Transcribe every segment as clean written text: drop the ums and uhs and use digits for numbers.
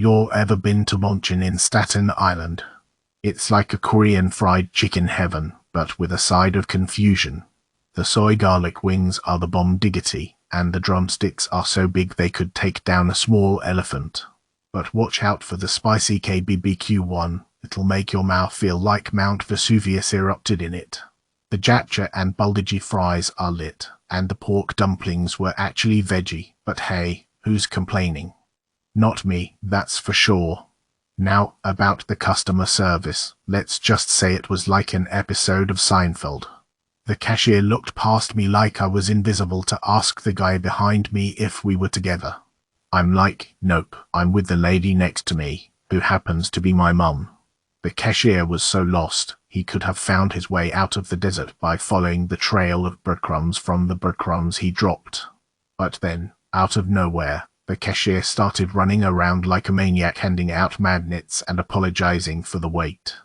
You ever been to Bonchen in Staten Island? It's like a Korean fried chicken heaven, but with a side of confusion. The soy garlic wings are the bomb diggity, and the drumsticks are so big they could take down a small elephant. But watch out for the spicy KBBQ one, it'll make your mouth feel like Mount Vesuvius erupted in it. The japchae and bulgogi fries are lit, and the pork dumplings were actually veggie, but hey, who's complaining? Not me, that's for sure. Now, about the customer service, let's just say it was like an episode of Seinfeld. The cashier looked past me like I was invisible to ask the guy behind me if we were together. I'm like, nope, I'm with the lady next to me, who happens to be my mum. The cashier was so lost, he could have found his way out of the desert by following the trail of breadcrumbs from the breadcrumbs he dropped. But then, out of nowhere, the cashier started running around like a maniac, handing out magnets and apologizing for the wait.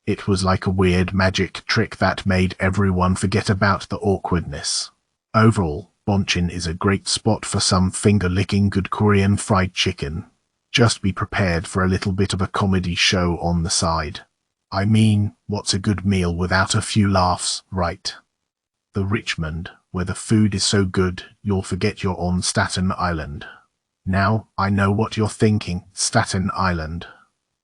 It was like a weird magic trick that made everyone forget about the awkwardness. Overall, Bonchen is a great spot for some finger-licking good Korean fried chicken. Just be prepared for a little bit of a comedy show on the side. I mean, what's a good meal without a few laughs, right? The Richmond, where the food is so good, you'll forget you're on Staten Island. Now, I know what you're thinking, Staten Island.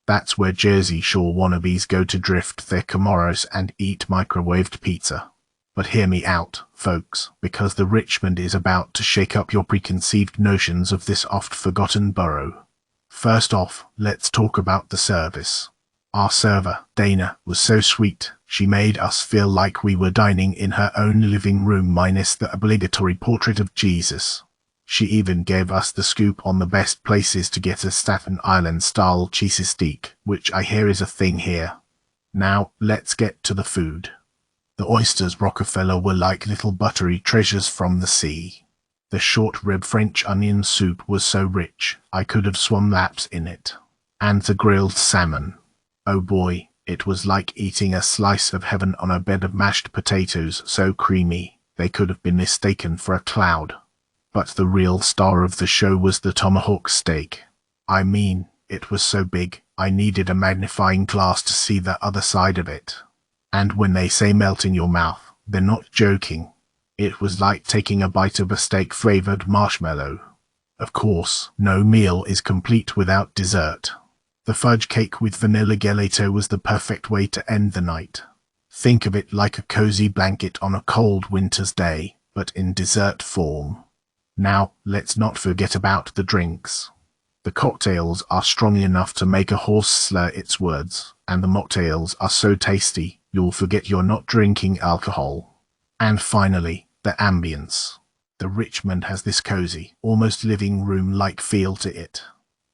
That's where Jersey Shore wannabes go to drift their Camaros and eat microwaved pizza. But hear me out, folks, because the Richmond is about to shake up your preconceived notions of this oft-forgotten borough. First off, let's talk about the service. Our server, Dana, was so sweet. She made us feel like we were dining in her own living room minus the obligatory portrait of Jesus. She even gave us the scoop on the best places to get a Staten Island-style cheesy steak, which I hear is a thing here. Now, let's get to the food. The oysters Rockefeller were like little buttery treasures from the sea. The short rib French onion soup was so rich, I could have swum laps in it. And the grilled salmon. Oh boy, it was like eating a slice of heaven on a bed of mashed potatoes so creamy, they could have been mistaken for a cloud. But the real star of the show was the tomahawk steak. I mean, it was so big, I needed a magnifying glass to see the other side of it. And when they say melt in your mouth, they're not joking. It was like taking a bite of a steak-flavored marshmallow. Of course, no meal is complete without dessert. The fudge cake with vanilla gelato was the perfect way to end the night. Think of it like a cozy blanket on a cold winter's day, but in dessert form. Now, let's not forget about the drinks. The cocktails are strong enough to make a horse slur its words, and the mocktails are so tasty, you'll forget you're not drinking alcohol. And finally, the ambience. The Richmond has this cozy, almost living room-like feel to it.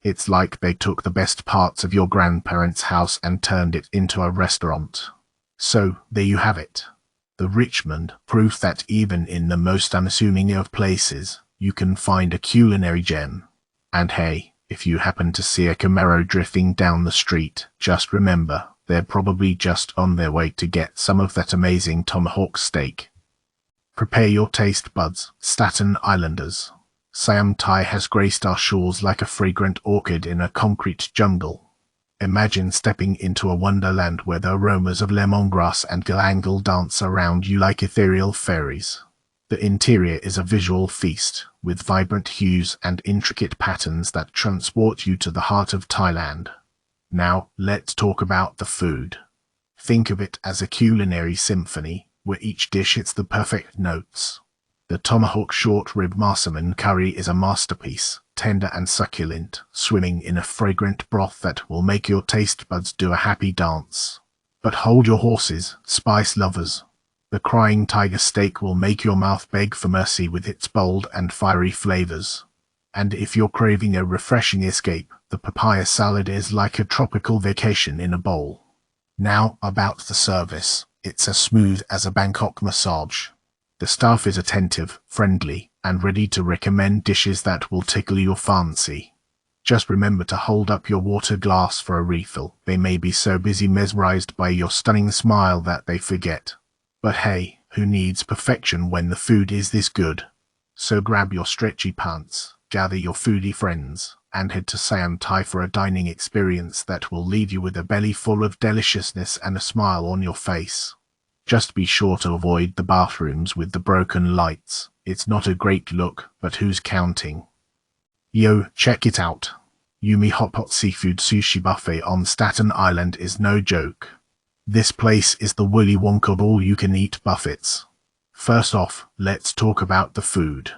It's like they took the best parts of your grandparents' house and turned it into a restaurant. So, there you have it. The Richmond, proof that even in the most unassuming of places, you can find a culinary gem. And hey, if you happen to see a Camaro drifting down the street, just remember, they're probably just on their way to get some of that amazing tomahawk steak. Prepare your taste buds, Staten Islanders. Siam Thai has graced our shores like a fragrant orchid in a concrete jungle. Imagine stepping into a wonderland where the aromas of lemongrass and galangal dance around you like ethereal fairies. The interior is a visual feast, with vibrant hues and intricate patterns that transport you to the heart of Thailand. Now, let's talk about the food. Think of it as a culinary symphony, where each dish hits the perfect notes. The tomahawk short rib massaman curry is a masterpiece, tender and succulent, swimming in a fragrant broth that will make your taste buds do a happy dance. But hold your horses, spice lovers. The crying tiger steak will make your mouth beg for mercy with its bold and fiery flavors. And if you're craving a refreshing escape, the papaya salad is like a tropical vacation in a bowl. Now about the service. It's as smooth as a Bangkok massage. The staff is attentive, friendly, and ready to recommend dishes that will tickle your fancy. Just remember to hold up your water glass for a refill. They may be so busy mesmerized by your stunning smile that they forget. But hey, who needs perfection when the food is this good? So grab your stretchy pants, gather your foodie friends, and head to Staten for a dining experience that will leave you with a belly full of deliciousness and a smile on your face. Just be sure to avoid the bathrooms with the broken lights. It's not a great look, but who's counting? Yo, check it out. Yumi Hot Pot Seafood Sushi Buffet on Staten Island is no joke. This place is the Willy Wonka of all-you-can-eat buffets. First off, let's talk about the food.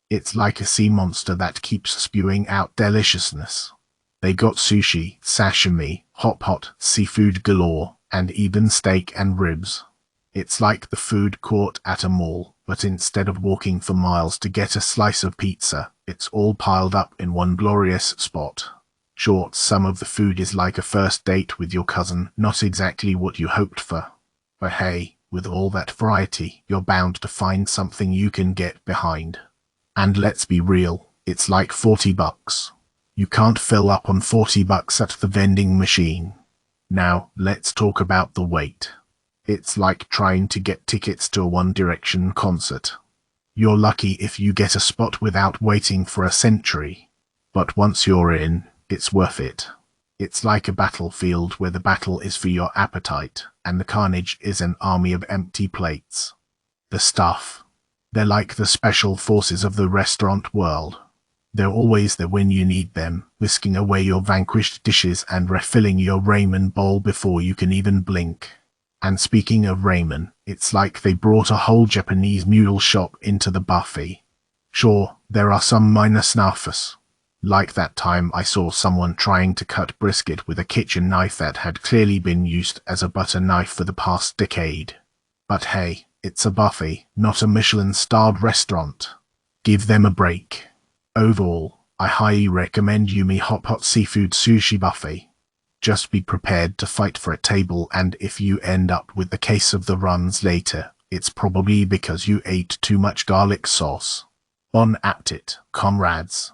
It's like a sea monster that keeps spewing out deliciousness. They got sushi, sashimi, hot pot, seafood galore, and even steak and ribs. It's like the food court at a mall, but instead of walking for miles to get a slice of pizza, it's all piled up in one glorious spot. Sure, some of the food is like a first date with your cousin, not exactly what you hoped for. But hey, with all that variety, you're bound to find something you can get behind. And let's be real, it's like $40. You can't fill up on $40 at the vending machine. Now, let's talk about the wait. It's like trying to get tickets to a One Direction concert. You're lucky if you get a spot without waiting for a century. But once you're in, it's worth it. It's like a battlefield where the battle is for your appetite, and the carnage is an army of empty plates. The staff. They're like the special forces of the restaurant world. They're always there when you need them, whisking away your vanquished dishes and refilling your ramen bowl before you can even blink. And speaking of ramen, it's like they brought a whole Japanese mule shop into the buffet. Sure, there are some minor snaffus. Like that time I saw someone trying to cut brisket with a kitchen knife that had clearly been used as a butter knife for the past decade. But hey, it's a buffet, not a Michelin-starred restaurant. Give them a break. Overall, I highly recommend Yumi Hot Pot Seafood Sushi Buffet. Just be prepared to fight for a table, and if you end up with the case of the runs later, it's probably because you ate too much garlic sauce. On at it, comrades.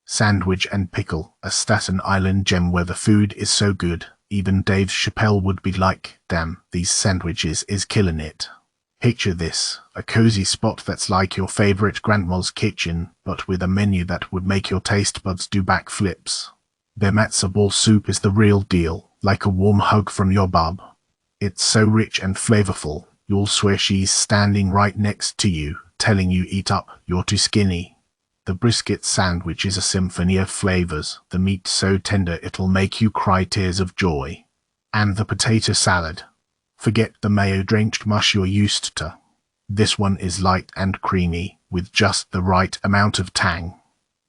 Sandwich and pickle, a Staten Island gem where the food is so good, even Dave Chappelle would be like, damn, these sandwiches is killing it. Picture this, a cozy spot that's like your favorite grandma's kitchen, but with a menu that would make your taste buds do backflips. Their matzo ball soup is the real deal, like a warm hug from your bub. It's so rich and flavorful, you'll swear she's standing right next to you, telling you eat up, you're too skinny. The brisket sandwich is a symphony of flavors, the meat so tender it'll make you cry tears of joy. And the potato salad. Forget the mayo-drenched mush you're used to. This one is light and creamy, with just the right amount of tang.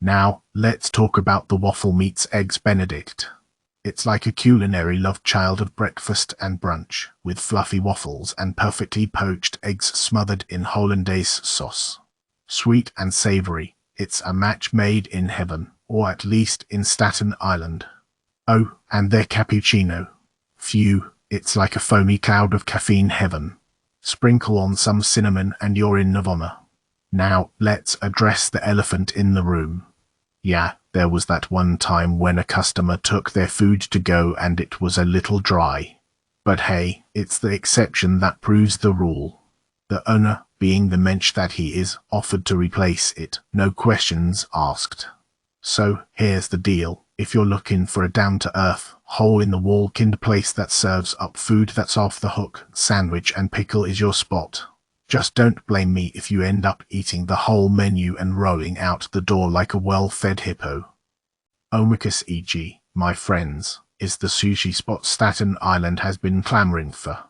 Now, let's talk about the waffle meets eggs Benedict. It's like a culinary love child of breakfast and brunch, with fluffy waffles and perfectly poached eggs smothered in hollandaise sauce. Sweet and savory, it's a match made in heaven, or at least in Staten Island. Oh, and their cappuccino. Phew, it's like a foamy cloud of caffeine heaven. Sprinkle on some cinnamon and you're in nirvana. Now, let's address the elephant in the room. Yeah, there was that one time when a customer took their food to go and it was a little dry. But hey, it's the exception that proves the rule. The owner, being the mensch that he is, offered to replace it, no questions asked. So, here's the deal. If you're looking for a down-to-earth, hole-in-the-wall kind place that serves up food that's off the hook, sandwich and pickle is your spot. Just don't blame me if you end up eating the whole menu and rolling out the door like a well-fed hippo. Omakase e.g., my friends, is the sushi spot Staten Island has been clamoring for.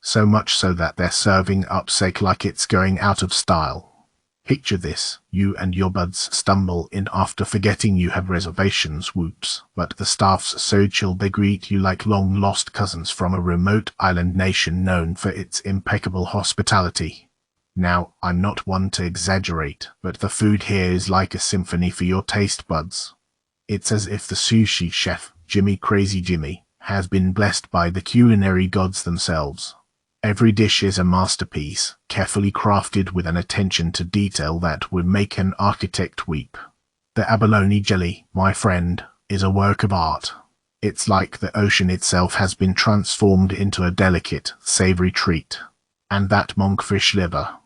So much so that they're serving up steak like it's going out of style. Picture this, you and your buds stumble in after forgetting you have reservations, whoops, but the staff's so chill they greet you like long-lost cousins from a remote island nation known for its impeccable hospitality. Now, I'm not one to exaggerate, but the food here is like a symphony for your taste buds. It's as if the sushi chef, Crazy Jimmy, has been blessed by the culinary gods themselves. Every dish is a masterpiece, carefully crafted with an attention to detail that would make an architect weep. The abalone jelly, my friend, is a work of art. It's like the ocean itself has been transformed into a delicate, savory treat. And that monkfish liver.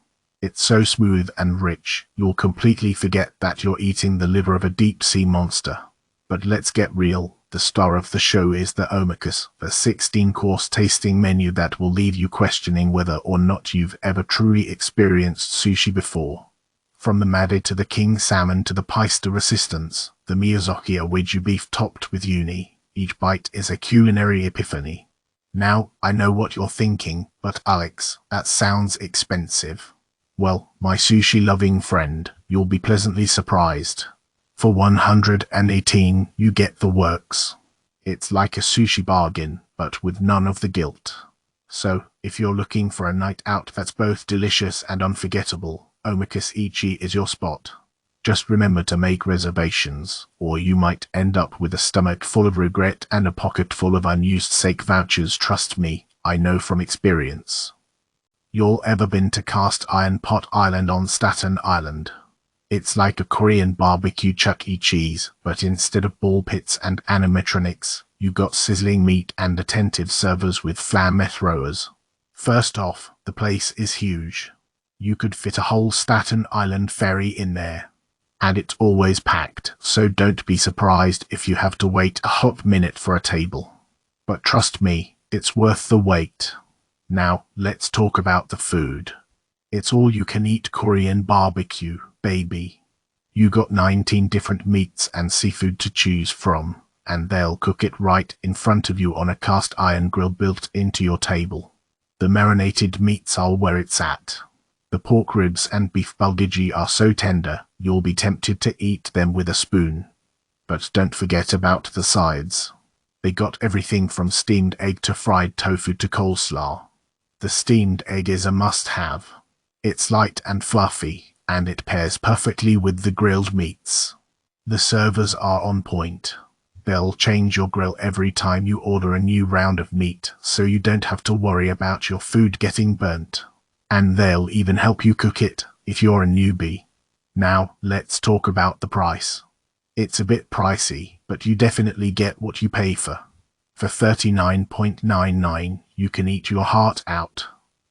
It's so smooth and rich, you'll completely forget that you're eating the liver of a deep-sea monster. But let's get real. The star of the show is the omakase, the 16-course tasting menu that will leave you questioning whether or not you've ever truly experienced sushi before. From the made to the king salmon to the pasta resistance, the Miyazaki Awiju beef topped with uni, each bite is a culinary epiphany. Now, I know what you're thinking, but Alex, that sounds expensive. Well, my sushi-loving friend, you'll be pleasantly surprised. For 118, you get the works. It's like a sushi bargain, but with none of the guilt. So, if you're looking for a night out that's both delicious and unforgettable, Omakase Ichi is your spot. Just remember to make reservations, or you might end up with a stomach full of regret and a pocket full of unused sake vouchers. Trust me, I know from experience. You'll ever been to Cast Iron Pot Island on Staten Island? It's like a Korean barbecue Chuck E. Cheese, but instead of ball pits and animatronics, you got sizzling meat and attentive servers with flamethrowers. First off, the place is huge. You could fit a whole Staten Island ferry in there. And it's always packed, so don't be surprised if you have to wait a hot minute for a table. But trust me, it's worth the wait. Now, let's talk about the food. It's all you can eat Korean barbecue, baby. You got 19 different meats and seafood to choose from, and they'll cook it right in front of you on a cast iron grill built into your table. The marinated meats are where it's at. The pork ribs and beef bulgogi are so tender, you'll be tempted to eat them with a spoon. But don't forget about the sides. They got everything from steamed egg to fried tofu to coleslaw. The steamed egg is a must-have. It's light and fluffy, and it pairs perfectly with the grilled meats. The servers are on point. They'll change your grill every time you order a new round of meat, so you don't have to worry about your food getting burnt. And they'll even help you cook it, if you're a newbie. Now, let's talk about the price. It's a bit pricey, but you definitely get what you pay for. For $39.99, you can eat your heart out.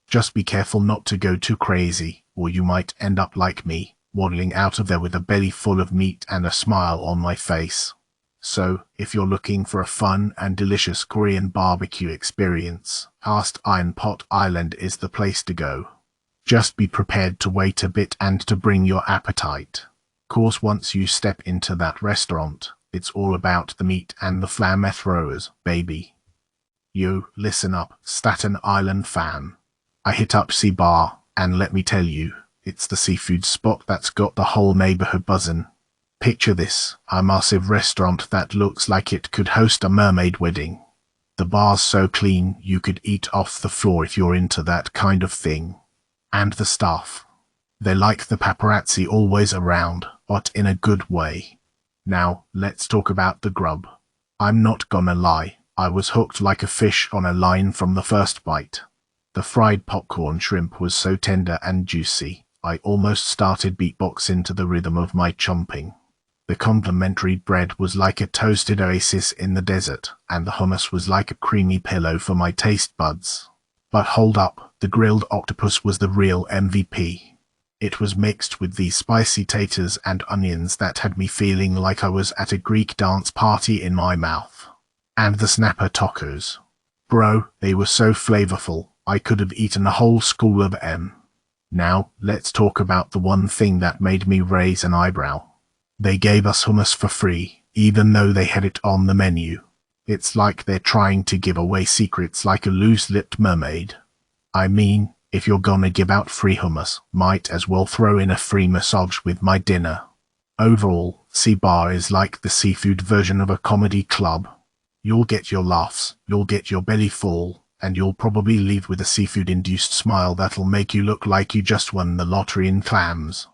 Just be careful not to go too crazy, or you might end up like me, waddling out of there with a belly full of meat and a smile on my face. So, if you're looking for a fun and delicious Korean barbecue experience, Cast Iron Pot Island is the place to go. Just be prepared to wait a bit and to bring your appetite. Of course, once you step into that restaurant, it's all about the meat and the flamethrowers, baby. You, listen up, Staten Island fan. I hit up Sea Bar, and let me tell you, it's the seafood spot that's got the whole neighborhood buzzing. Picture this, a massive restaurant that looks like it could host a mermaid wedding. The bar's so clean you could eat off the floor if you're into that kind of thing. And the staff. They're like the paparazzi always around, but in a good way. Now, let's talk about the grub. I'm not gonna lie, I was hooked like a fish on a line from the first bite. The fried popcorn shrimp was so tender and juicy, I almost started beatboxing to the rhythm of my chomping. The complimentary bread was like a toasted oasis in the desert, and the hummus was like a creamy pillow for my taste buds. But hold up, the grilled octopus was the real MVP. It was mixed with these spicy taters and onions that had me feeling like I was at a Greek dance party in my mouth. And the snapper tacos. Bro, they were so flavorful, I could have eaten a whole school of them. Now, let's talk about the one thing that made me raise an eyebrow. They gave us hummus for free, even though they had it on the menu. It's like they're trying to give away secrets like a loose-lipped mermaid. I mean, if you're gonna give out free hummus, might as well throw in a free massage with my dinner. Overall, Sea Bar is like the seafood version of a comedy club. You'll get your laughs, you'll get your belly full, and you'll probably leave with a seafood-induced smile that'll make you look like you just won the lottery in clams.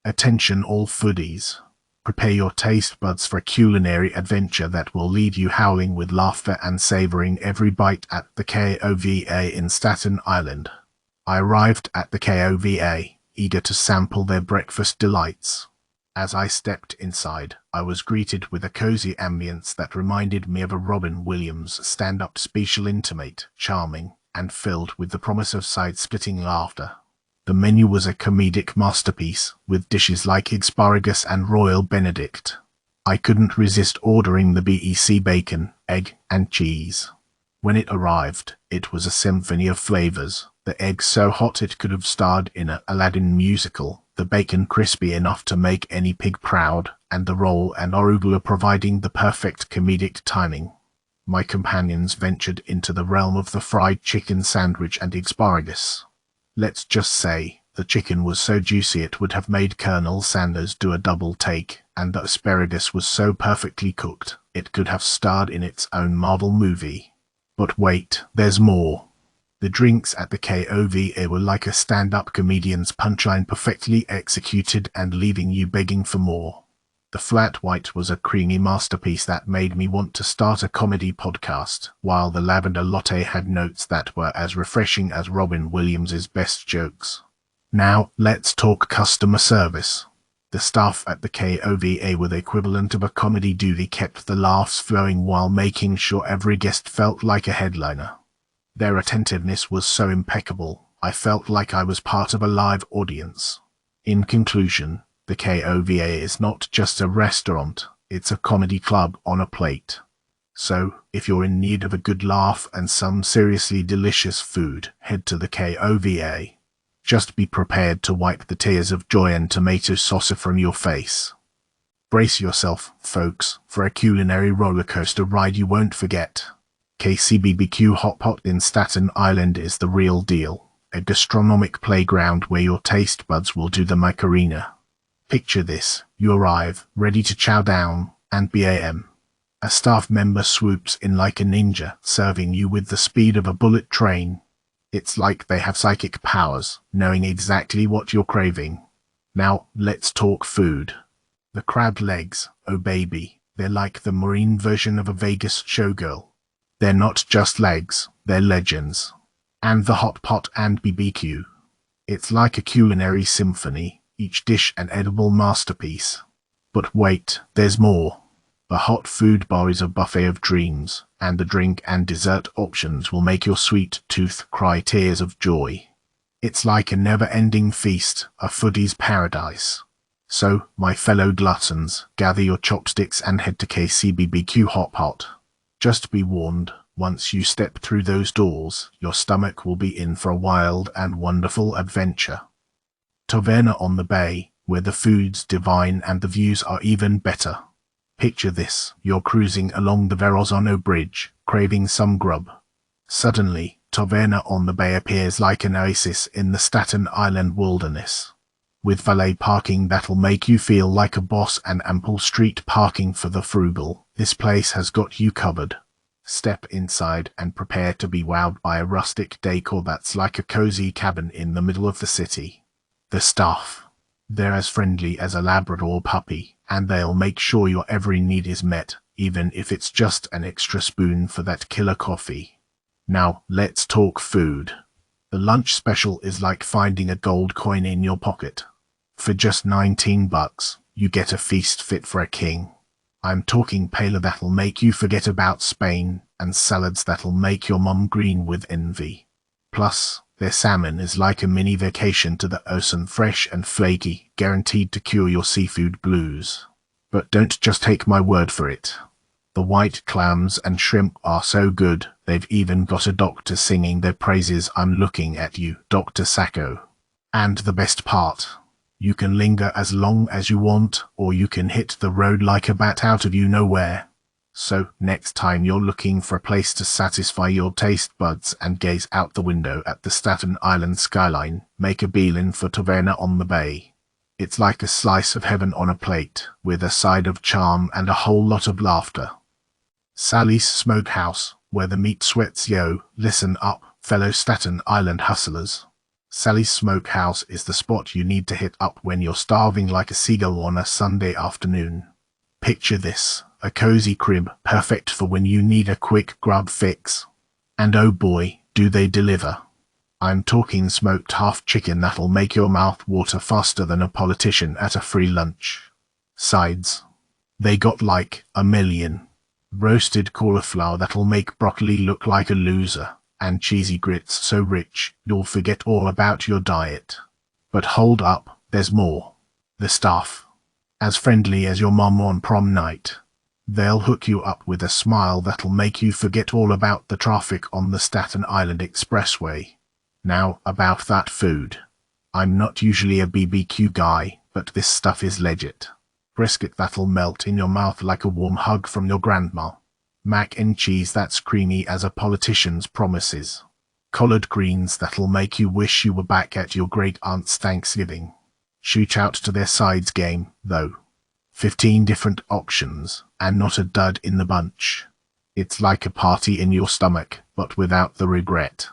Attention all foodies. Prepare your taste buds for a culinary adventure that will leave you howling with laughter and savoring every bite at the KOVA in Staten Island. I arrived at the KOVA, eager to sample their breakfast delights. As I stepped inside, I was greeted with a cozy ambience that reminded me of a Robin Williams stand-up special, intimate, charming, and filled with the promise of side-splitting laughter. The menu was a comedic masterpiece, with dishes like asparagus and royal Benedict. I couldn't resist ordering the BEC bacon, egg, and cheese. When it arrived, it was a symphony of flavors. The egg so hot it could have starred in an Aladdin musical, the bacon crispy enough to make any pig proud, and the roll and arugula providing the perfect comedic timing. My companions ventured into the realm of the fried chicken sandwich and asparagus. Let's just say, the chicken was so juicy it would have made Colonel Sanders do a double take, and the asparagus was so perfectly cooked, it could have starred in its own Marvel movie. But wait, there's more. The drinks at the KOVA were like a stand-up comedian's punchline, perfectly executed and leaving you begging for more. The flat white was a creamy masterpiece that made me want to start a comedy podcast, while the lavender latte had notes that were as refreshing as Robin Williams's best jokes. Now, let's talk customer service. The staff at the KOVA were the equivalent of a comedy duo. They kept the laughs flowing while making sure every guest felt like a headliner. Their attentiveness was so impeccable, I felt like I was part of a live audience. In conclusion, the KOVA is not just a restaurant, it's a comedy club on a plate. So, if you're in need of a good laugh and some seriously delicious food, head to the KOVA. Just be prepared to wipe the tears of joy and tomato sauce from your face. Brace yourself, folks, for a culinary rollercoaster ride you won't forget. KCBBQ Hot Pot in Staten Island is the real deal, a gastronomic playground where your taste buds will do the Macarena. Picture this, you arrive, ready to chow down, and bam. A staff member swoops in like a ninja, serving you with the speed of a bullet train. It's like they have psychic powers, knowing exactly what you're craving. Now, let's talk food. The crab legs, oh baby, they're like the marine version of a Vegas showgirl. They're not just legs, they're legends. And the hot pot and BBQ. It's like a culinary symphony, each dish an edible masterpiece. But wait, there's more. The hot food bar is a buffet of dreams, and the drink and dessert options will make your sweet tooth cry tears of joy. It's like a never-ending feast, a foodie's paradise. So, my fellow gluttons, gather your chopsticks and head to KCBBQ Hot Pot. Just be warned, once you step through those doors, your stomach will be in for a wild and wonderful adventure. Taverna on the Bay, where the food's divine and the views are even better. Picture this, you're cruising along the Verrazano Bridge, craving some grub. Suddenly, Taverna on the Bay appears like an oasis in the Staten Island wilderness. With valet parking that'll make you feel like a boss and ample street parking for the frugal, this place has got you covered. Step inside and prepare to be wowed by a rustic decor that's like a cozy cabin in the middle of the city. The staff. They're as friendly as a Labrador puppy, and they'll make sure your every need is met, even if it's just an extra spoon for that killer coffee. Now, let's talk food. The lunch special is like finding a gold coin in your pocket. For just $19, you get a feast fit for a king. I'm talking paella that'll make you forget about Spain, and salads that'll make your mum green with envy. Plus, their salmon is like a mini vacation to the ocean, fresh and flaky, guaranteed to cure your seafood blues. But don't just take my word for it. The white clams and shrimp are so good, they've even got a doctor singing their praises. I'm looking at you, Dr. Sacco. And the best part, you can linger as long as you want, or you can hit the road like a bat out of you nowhere. So, next time you're looking for a place to satisfy your taste buds and gaze out the window at the Staten Island skyline, make a beeline for Taverna on the Bay. It's like a slice of heaven on a plate, with a side of charm and a whole lot of laughter. Sally's Smokehouse, where the meat sweats. Yo, listen up, fellow Staten Island hustlers. Sally's Smokehouse is the spot you need to hit up when you're starving like a seagull on a Sunday afternoon. Picture this, a cozy crib, perfect for when you need a quick grub fix. And oh boy, do they deliver. I'm talking smoked half chicken that'll make your mouth water faster than a politician at a free lunch. Sides. They got like a million. Roasted cauliflower that'll make broccoli look like a loser, and cheesy grits so rich you'll forget all about your diet. But hold up, there's more. The staff. as friendly as your mom on prom night. They'll hook you up with a smile that'll make you forget all about the traffic on the Staten Island Expressway. Now, about that food. I'm not usually a BBQ guy, but this stuff is legit. Brisket that'll melt in your mouth like a warm hug from your grandma. Mac and cheese that's creamy as a politician's promises. Collard greens that'll make you wish you were back at your great-aunt's Thanksgiving. Shoot out to their sides game, though. 15 different options, and not a dud in the bunch. It's like a party in your stomach, but without the regret.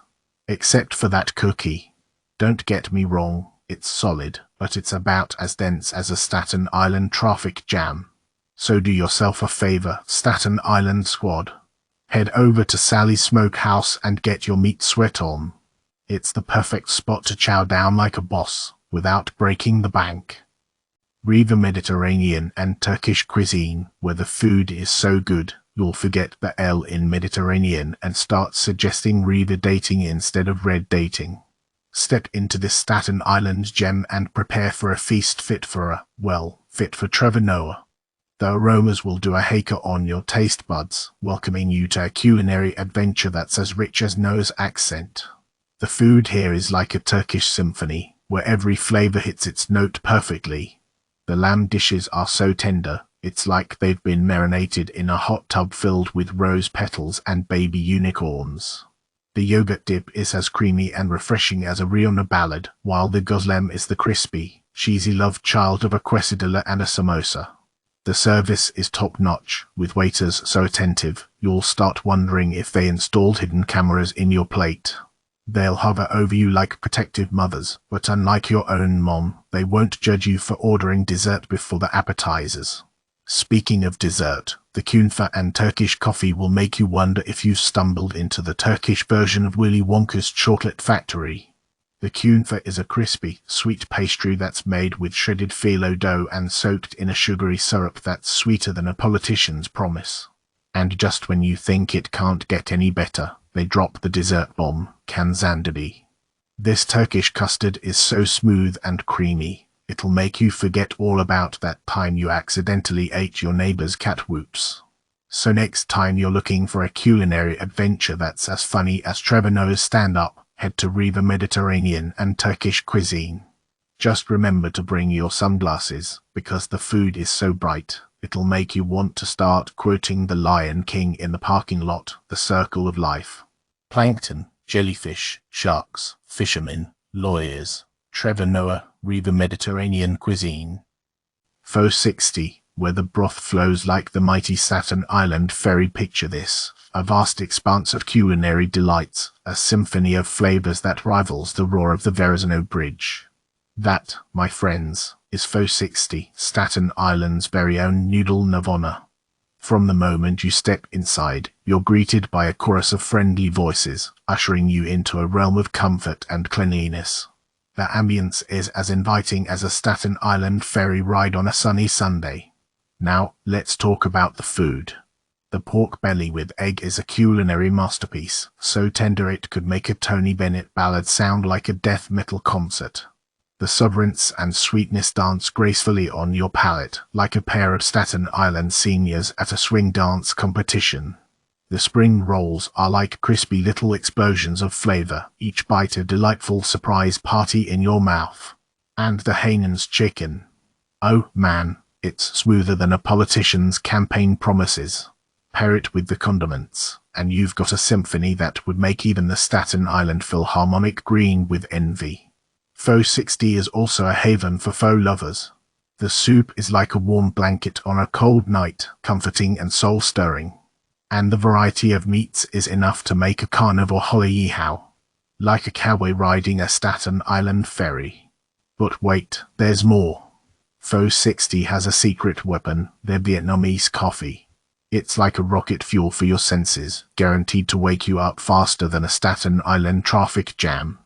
Except for that cookie. Don't get me wrong, it's solid, but it's about as dense as a Staten Island traffic jam. So do yourself a favor, Staten Island squad. Head over to Sally's Smokehouse and get your meat sweat on. It's the perfect spot to chow down like a boss, without breaking the bank. Riva Mediterranean and Turkish cuisine, where the food is so good, you'll forget the L in Mediterranean and start suggesting Riva dating instead of red dating. Step into this Staten Island gem and prepare for a feast fit for Trevor Noah. The aromas will do a haker on your taste buds, welcoming you to a culinary adventure that's as rich as Noah's accent. The food here is like a Turkish symphony, where every flavor hits its note perfectly. The lamb dishes are so tender, it's like they've been marinated in a hot tub filled with rose petals and baby unicorns. The yogurt dip is as creamy and refreshing as a Rihanna ballad, while the gozlem is the crispy, cheesy love child of a quesadilla and a samosa. The service is top-notch, with waiters so attentive, you'll start wondering if they installed hidden cameras in your plate. They'll hover over you like protective mothers, but unlike your own mom, they won't judge you for ordering dessert before the appetizers. Speaking of dessert, the künefe and Turkish coffee will make you wonder if you've stumbled into the Turkish version of Willy Wonka's chocolate factory. The künefe is a crispy, sweet pastry that's made with shredded phyllo dough and soaked in a sugary syrup that's sweeter than a politician's promise. And just when you think it can't get any better, they drop the dessert bomb, Kanzandabi. This Turkish custard is so smooth and creamy, it'll make you forget all about that time you accidentally ate your neighbor's cat whoops. So next time you're looking for a culinary adventure that's as funny as Trevor Noah's stand-up, head to Riva Mediterranean and Turkish cuisine. Just remember to bring your sunglasses, because the food is so bright, it'll make you want to start quoting the Lion King in the parking lot, the circle of life. Plankton, jellyfish, sharks, fishermen, lawyers. Trevor Noah, Riva Mediterranean cuisine. Faux 60, where the broth flows like the mighty Staten Island ferry. Picture this, a vast expanse of culinary delights, a symphony of flavors that rivals the roar of the Verrazano Bridge. That, my friends, is Faux 60, Staten Island's very own noodle nirvana. From the moment you step inside, you're greeted by a chorus of friendly voices, ushering you into a realm of comfort and cleanliness. The ambience is as inviting as a Staten Island ferry ride on a sunny Sunday. Now, let's talk about the food. The pork belly with egg is a culinary masterpiece, so tender it could make a Tony Bennett ballad sound like a death metal concert. The substance and sweetness dance gracefully on your palate, like a pair of Staten Island seniors at a swing dance competition. The spring rolls are like crispy little explosions of flavor, each bite a delightful surprise party in your mouth. And the Hainan's chicken. Oh man, it's smoother than a politician's campaign promises. Pair it with the condiments, and you've got a symphony that would make even the Staten Island Philharmonic green with envy. Faux 60 is also a haven for faux lovers. The soup is like a warm blanket on a cold night, comforting and soul-stirring. And the variety of meats is enough to make a carnivore holly-yeehaw, like a cowboy riding a Staten Island ferry. But wait, there's more. Faux 60 has a secret weapon, their Vietnamese coffee. It's like a rocket fuel for your senses, guaranteed to wake you up faster than a Staten Island traffic jam.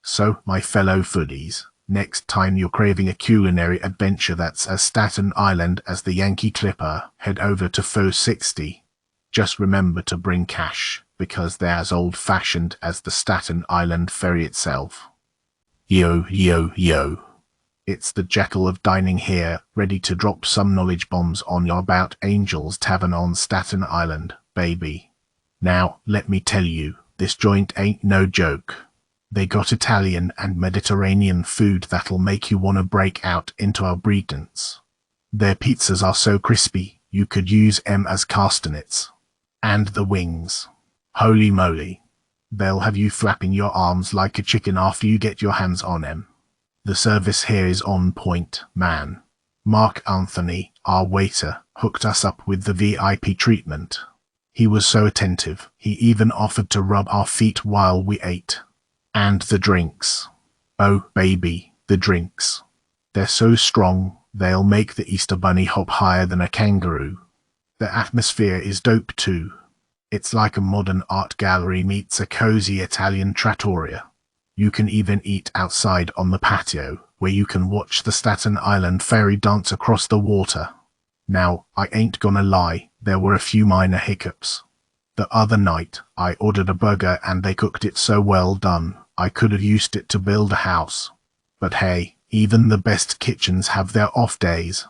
So, my fellow foodies, next time you're craving a culinary adventure that's as Staten Island as the Yankee Clipper, head over to Faux 60. Just remember to bring cash, because they're as old-fashioned as the Staten Island ferry itself. Yo, yo, yo. It's the Jackal of Dining here, ready to drop some knowledge bombs on you about Angel's Tavern on Staten Island, baby. Now, let me tell you, this joint ain't no joke. They got Italian and Mediterranean food that'll make you wanna break out into our breakdance. Their pizzas are so crispy, you could use 'em as castanets. And the wings. Holy moly. They'll have you flapping your arms like a chicken after you get your hands on 'em. The service here is on point, man. Mark Anthony, our waiter, hooked us up with the VIP treatment. He was so attentive, he even offered to rub our feet while we ate. And the drinks. Oh, baby, the drinks. They're so strong, they'll make the Easter Bunny hop higher than a kangaroo. The atmosphere is dope too. It's like a modern art gallery meets a cozy Italian trattoria. You can even eat outside on the patio, where you can watch the Staten Island ferry dance across the water. Now, I ain't gonna lie, there were a few minor hiccups. The other night, I ordered a burger and they cooked it so well done, I could have used it to build a house. But hey, even the best kitchens have their off days.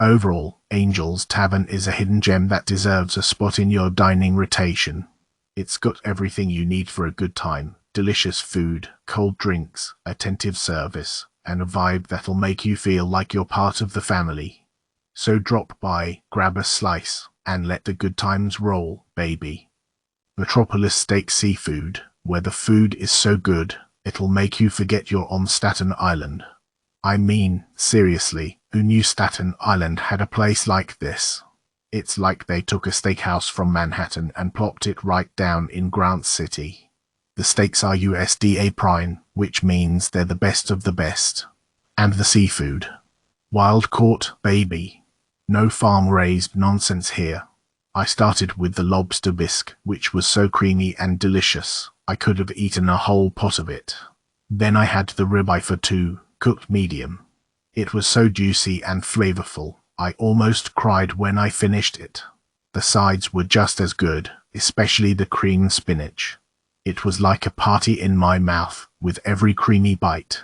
Overall, Angel's Tavern is a hidden gem that deserves a spot in your dining rotation. It's got everything you need for a good time. Delicious food, cold drinks, attentive service, and a vibe that'll make you feel like you're part of the family. So drop by, grab a slice, and let the good times roll, baby. Metropolis Steak Seafood, where the food is so good, it'll make you forget you're on Staten Island. I mean, seriously, who knew Staten Island had a place like this? It's like they took a steakhouse from Manhattan and plopped it right down in Grant City. The steaks are USDA prime, which means they're the best of the best. And the seafood. Wild caught, baby. No farm-raised nonsense here. I started with the lobster bisque, which was so creamy and delicious, I could have eaten a whole pot of it. Then I had the ribeye for two, cooked medium. It was so juicy and flavorful, I almost cried when I finished it. The sides were just as good, especially the cream spinach. It was like a party in my mouth, with every creamy bite.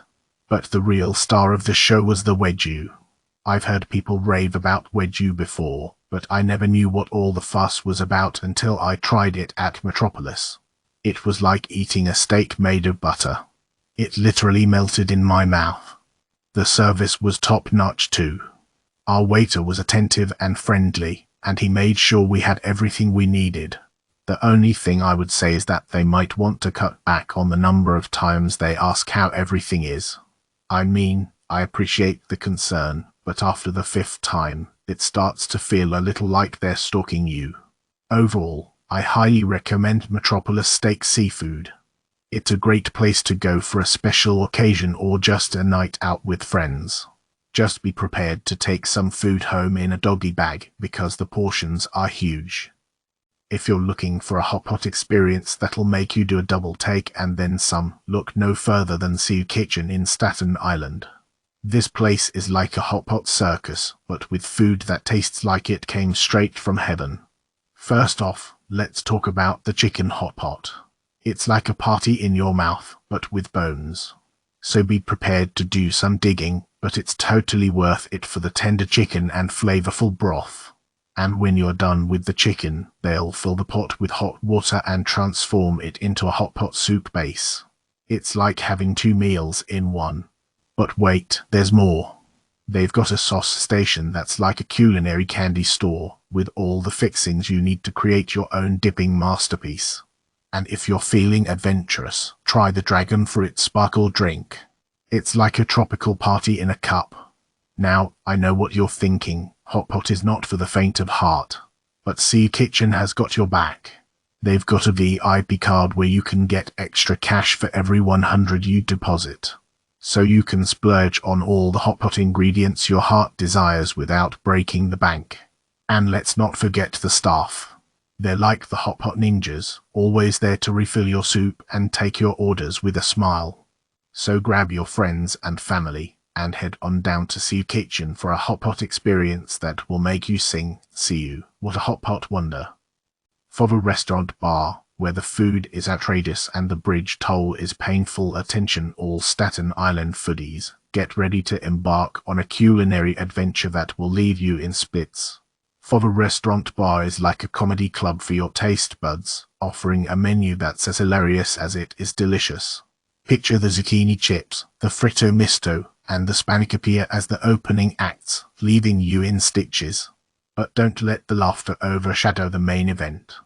But the real star of the show was the wagyu. I've heard people rave about wagyu before, but I never knew what all the fuss was about until I tried it at Metropolis. It was like eating a steak made of butter. It literally melted in my mouth. The service was top-notch too. Our waiter was attentive and friendly, and he made sure we had everything we needed. The only thing I would say is that they might want to cut back on the number of times they ask how everything is. I mean, I appreciate the concern, but after the 5th time, it starts to feel a little like they're stalking you. Overall, I highly recommend Metropolis Steak Seafood. It's a great place to go for a special occasion or just a night out with friends. Just be prepared to take some food home in a doggy bag because the portions are huge. If you're looking for a hot pot experience that'll make you do a double take and then some, look no further than Sea Kitchen in Staten Island. This place is like a hot pot circus, but with food that tastes like it came straight from heaven. First off, let's talk about the chicken hot pot. It's like a party in your mouth, but with bones. So be prepared to do some digging, but it's totally worth it for the tender chicken and flavorful broth. And when you're done with the chicken, they'll fill the pot with hot water and transform it into a hot pot soup base. It's like having 2 meals in one. But wait, there's more. They've got a sauce station that's like a culinary candy store, with all the fixings you need to create your own dipping masterpiece. And if you're feeling adventurous, try the dragon fruit sparkle drink. It's like a tropical party in a cup. Now, I know what you're thinking, hot pot is not for the faint of heart. But Sea Kitchen has got your back. They've got a VIP card where you can get extra cash for every 100 you deposit. So you can splurge on all the hot pot ingredients your heart desires without breaking the bank. And let's not forget the staff. They're like the hot pot ninjas, always there to refill your soup and take your orders with a smile. So grab your friends and family and head on down to Sea Kitchen for a hot pot experience that will make you sing, "See you, what a hot pot wonder." For the restaurant bar, where the food is outrageous and the bridge toll is painful. Attention all Staten Island foodies, get ready to embark on a culinary adventure that will leave you in splits. For the restaurant bar is like a comedy club for your taste buds, offering a menu that's as hilarious as it is delicious. Picture the zucchini chips, the fritto misto, and the spanakopita as the opening acts, leaving you in stitches. But don't let the laughter overshadow the main event.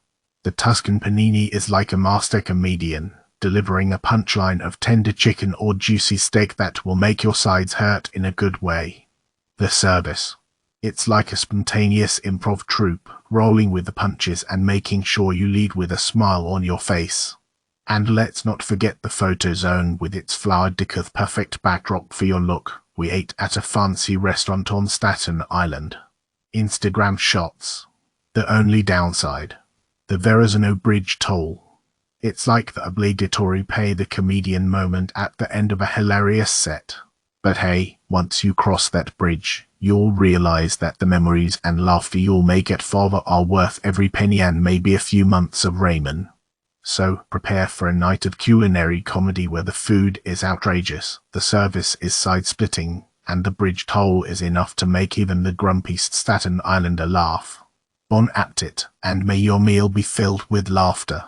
The Tuscan panini is like a master comedian, delivering a punchline of tender chicken or juicy steak that will make your sides hurt in a good way. The service. It's like a spontaneous improv troupe, rolling with the punches and making sure you lead with a smile on your face. And let's not forget the photo zone with its flowered decor, perfect backdrop for your look. We ate at a fancy restaurant on Staten Island. Instagram shots. The only downside. The Verrazano Bridge toll. It's like the obligatory pay the comedian moment at the end of a hilarious set. But hey, once you cross that bridge, you'll realize that the memories and laughter you'll make at Father are worth every penny and maybe a few months of ramen. So prepare for a night of culinary comedy where the food is outrageous, the service is side-splitting, and the bridge toll is enough to make even the grumpiest Staten Islander laugh. Bon appetit, and may your meal be filled with laughter.